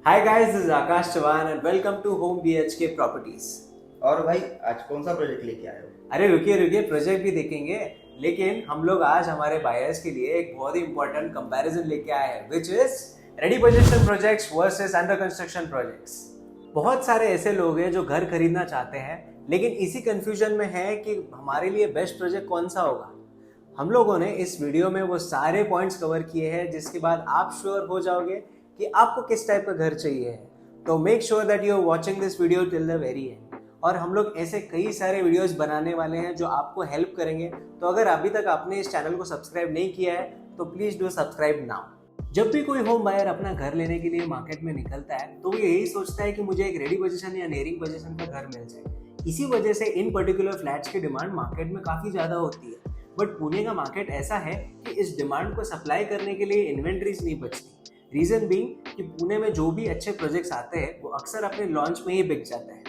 Hi guys, this is Akash Chavan and welcome to Home BHK Properties. और भाई आज कौन सा प्रोजेक्ट लेके आए हो? अरे रुकिए रुकिए, प्रोजेक्ट भी देखेंगे, लेकिन हम लोग आज हमारे बायर्स के लिए एक बहुत ही इंपॉर्टेंट कंपैरिजन लेके आए हैं, which is ready position projects versus under construction projects. बहुत सारे ऐसे लोग हैं जो घर खरीदना चाहते हैं, लेकिन इसी कंफ्यूजन में है कि हमारे लिए बेस्ट प्रोजेक्ट कौन सा होगा। हम लोगों ने इस वीडियो में वो सारे पॉइंट्स कवर किए हैं जिसके बाद आप श्योर हो जाओगे कि आपको किस टाइप का घर चाहिए है। तो make sure that you are watching this video till the very end. और हम लोग ऐसे कई सारे वीडियोस बनाने वाले हैं जो आपको हेल्प करेंगे। तो अगर अभी तक आपने इस चैनल को सब्सक्राइब नहीं किया है तो प्लीज डू सब्सक्राइब नाउ। जब भी कोई होम बायर अपना घर लेने के लिए मार्केट में निकलता है तो वो यही सोचता है कि मुझे एक रेडी पोजीशन या नियरिंग पोजीशन का घर मिल जाए। इसी वजह से इन पर्टिकुलर फ्लैट्स की डिमांड मार्केट में काफी ज्यादा होती है। बट पुणे का मार्केट ऐसा है कि इस डिमांड को सप्लाई करने के लिए इन्वेंट्रीज नहीं बचती। रीजन बीइंग कि पुणे में जो भी अच्छे प्रोजेक्ट्स आते हैं वो अक्सर अपने लॉन्च में ही बिक जाते हैं।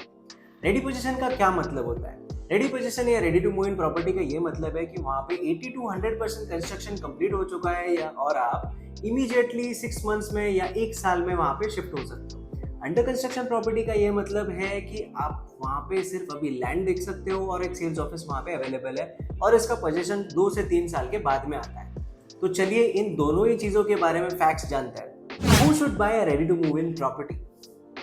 रेडी पोजीशन का क्या मतलब होता है? रेडी पोजीशन या ready to move in property का ये मतलब है कि वहाँ पे 80 to 100% कंस्ट्रक्शन कंप्लीट हो चुका है या और आप इमीडिएटली 6 मंथ्स में या 1 साल में वहाँ पे शिफ्ट हो सकते हो। अंडर कंस्ट्रक्शन प्रॉपर्टी का ये मतलब है कि आप वहाँ पे सिर्फ अभी लैंड देख सकते हो और एक सेल्स ऑफिस वहाँ पे अवेलेबल है और इसका पोजीशन 2 से 3 साल के बाद में आता है। तो चलिए इन दोनों ही चीजों के बारे में फैक्ट्स जानते हैं। Who should buy a ready to move in property?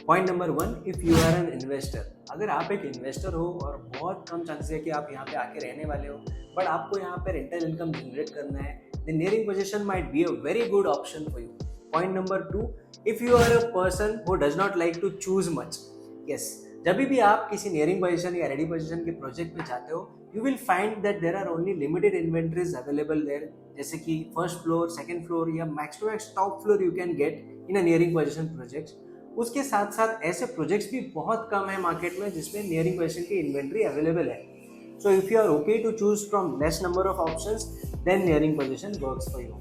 Point number 1, if you are an investor. अगर आप एक इन्वेस्टर हो और बहुत कम चांसेस है कि आप यहाँ पे आके रहने वाले हो, बट आपको यहाँ पे रेंटल इनकम जनरेट करना है, then nearing possession might be a very good option for you. Point number 2, if you are a person who does not like to choose much. Yes, जब भी आप किसी नियरिंग पोजीशन या ready position के project में जाते हो, you will find that there are only limited inventories available there, जैसे कि फर्स्ट फ्लोर, सेकंड फ्लोर या max to max top floor you can get in a nearing position project. उसके साथ साथ ऐसे प्रोजेक्ट्स भी बहुत कम है मार्केट में जिसमें नियरिंग पोजीशन की इन्वेंट्री अवेलेबल है। So if you are okay to choose from less number of options, then nearing position works for you.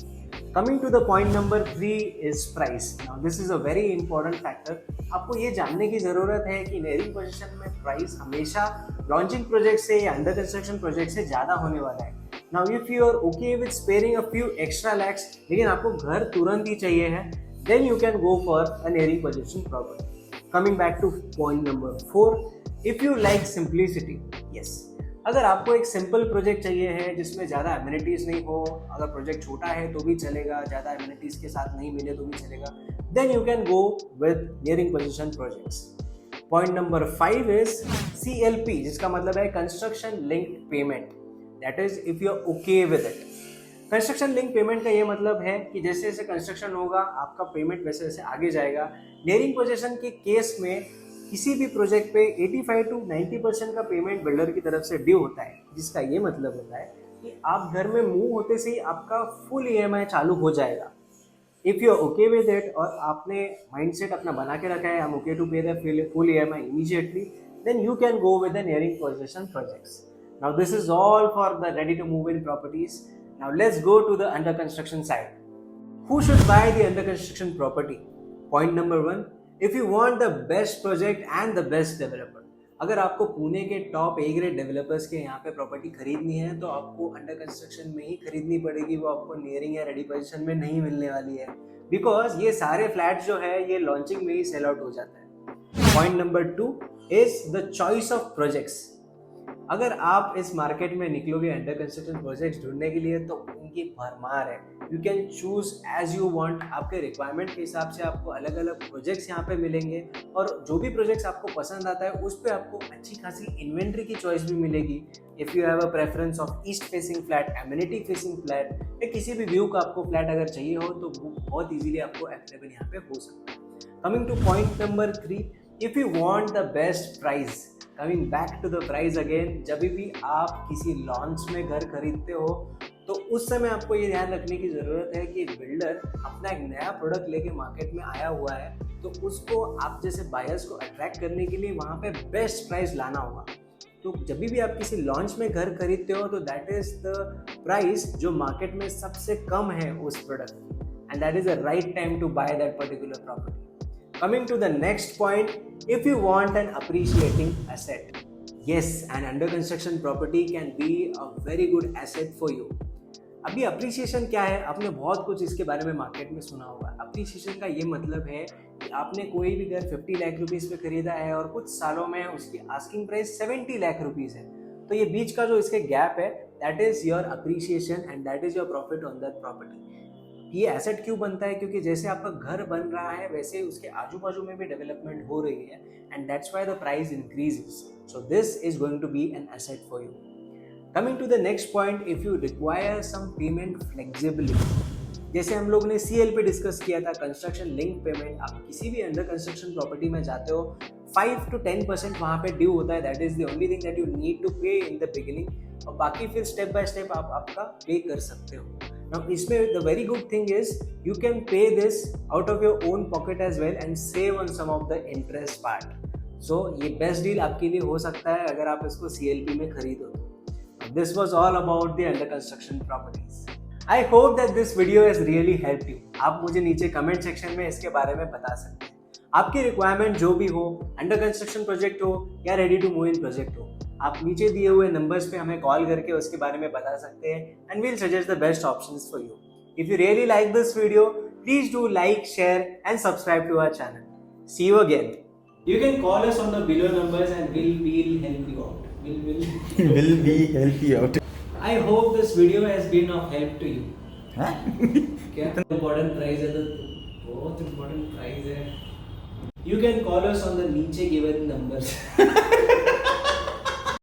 Coming to the point number 3 is price. Now this is a very important factor. आपको ये जानने की ज़रूरत है कि nearing position में price हमेशा launching project से या अंडर कंस्ट्रक्शन प्रोजेक्ट से ज़्यादा होने वाला है। Now if you are okay with sparing a few extra lakhs, लेकिन आपको घर तुरंत ही चाहिए है, then you can go for a nearing possession property. Coming back to point number 4, if you like simplicity, yes. अगर आपको एक सिंपल प्रोजेक्ट चाहिए है जिसमें ज़्यादा एमिनिटीज़ नहीं हो, अगर प्रोजेक्ट छोटा है तो भी चलेगा, ज़्यादा एमिनिटीज़ के साथ नहीं मिले तो भी चलेगा, then you can go with nearing position projects. Point number 5 is CLP, जिसका मतलब है construction linked payment. That is if you are okay with it. Construction link payment का ये मतलब है कि जैसे जैसे कंस्ट्रक्शन होगा आपका पेमेंट वैसे वैसे आगे जाएगा। नियरिंग पोजीशन के केस में किसी भी प्रोजेक्ट पे 85 to 90% का पेमेंट बिल्डर की तरफ से ड्यू होता है, जिसका ये मतलब होता है कि आप घर में मूव होते से ही आपका फुल EMI चालू हो जाएगा। If you are okay with it और आपने माइंडसेट अपना बना के रखा है, I am okay to pay the full EMI immediately, then you can go with the nearing position projects. Now this is all for the ready to move in properties. Now let's go to the under construction side. Who should buy the under construction property? Point number 1, if you want the best project and the best developer. अगर आपको पुणे के top A grade developers के यहाँ पे property खरीदनी है तो आपको अंडर कंस्ट्रक्शन में ही खरीदनी पड़ेगी, वो आपको नियरिंग या रेडी पोजीशन में नहीं मिलने वाली है, बिकॉज ये सारे फ्लैट जो है ये लॉन्चिंग में ही सेल आउट हो जाता है। Point number 2 is the choice of projects. अगर आप इस मार्केट में निकलोगे अंडर कंस्ट्रक्शन प्रोजेक्ट्स ढूंढने के लिए तो उनकी भरमार है। You can choose as you want. आपके रिक्वायरमेंट के हिसाब से आपको अलग अलग प्रोजेक्ट्स यहाँ पे मिलेंगे और जो भी प्रोजेक्ट्स आपको पसंद आता है उस पर आपको अच्छी खासी इन्वेंट्री की चॉइस भी मिलेगी। If you have a preference of east facing flat, amenity facing flat या किसी भी व्यू का आपको फ्लैट अगर चाहिए हो तो वो बहुत ईजिली आपको अवेलेबल यहाँ पे हो सकता है। Coming to point number 3, if you want the best price. Coming back to the price again, जब भी आप किसी लॉन्च में घर खरीदते हो तो उस समय आपको ये ध्यान रखने की ज़रूरत है कि बिल्डर अपना एक नया प्रोडक्ट लेके मार्केट में आया हुआ है तो उसको आप जैसे बायर्स को अट्रैक्ट करने के लिए वहाँ पे बेस्ट प्राइस लाना होगा। तो जब भी आप किसी लॉन्च में घर खरीदते हो तो दैट इज़ द प्राइस जो मार्केट में सबसे कम है उस product, and that is the right time to buy that particular property. Coming to the next point, if you want an appreciating asset, yes, an under construction property can be a very good asset for you. अभी appreciation क्या है? आपने बहुत कुछ इसके बारे में market में सुना होगा। अप्रिसिएशन का ये मतलब है कि आपने कोई भी घर 50 लाख रुपीस पे खरीदा है और कुछ सालों में उसकी आस्किंग प्राइस 70 लाख रुपीस है, तो ये बीच का जो इसके गैप है, that is your appreciation and that is your profit on that property. ये एसेट क्यों बनता है? क्योंकि जैसे आपका घर बन रहा है वैसे उसके आजू बाजू में भी डेवलपमेंट हो रही है and that's why the price increases. So this is going to be an asset for you. Coming to the next point, if you require some payment flexibility, जैसे हम लोग ने CL पे डिस्कस किया था, कंस्ट्रक्शन लिंक पेमेंट। आप किसी भी अंडर कंस्ट्रक्शन प्रॉपर्टी में जाते हो 5 to 10% वहाँ पे ड्यू होता है। That is the only thing that you need to pay in the beginning, और बाकी फिर स्टेप बाय स्टेप आप आपका पे कर सकते हो। नाउ इसमें the very good thing is you can pay this out of your own pocket as well and save on some of the interest part. So ये बेस्ट डील आपके लिए हो सकता है अगर आप इसको CLP में खरीदो तो। This was all about the under construction properties. I hope that this video has really helped you. आप मुझे नीचे कमेंट सेक्शन में इसके बारे में बता सकते हैं। आपकी रिक्वायरमेंट जो भी हो, अंडर कंस्ट्रक्शन प्रोजेक्ट हो या ready to move in project हो, आप नीचे दिए हुए नंबर्स पे हमें कॉल करके उसके बारे में बता सकते हैं and we'll suggest the best options for you. If you really like this video, please do like, share and subscribe to our channel. See you again. You can call us on the below numbers and we'll help you out. Will we help you out? I hope this video has been of help to you. हाँ? क्या important price है? तो बहुत important price है। You can call us on the नीचे given numbers.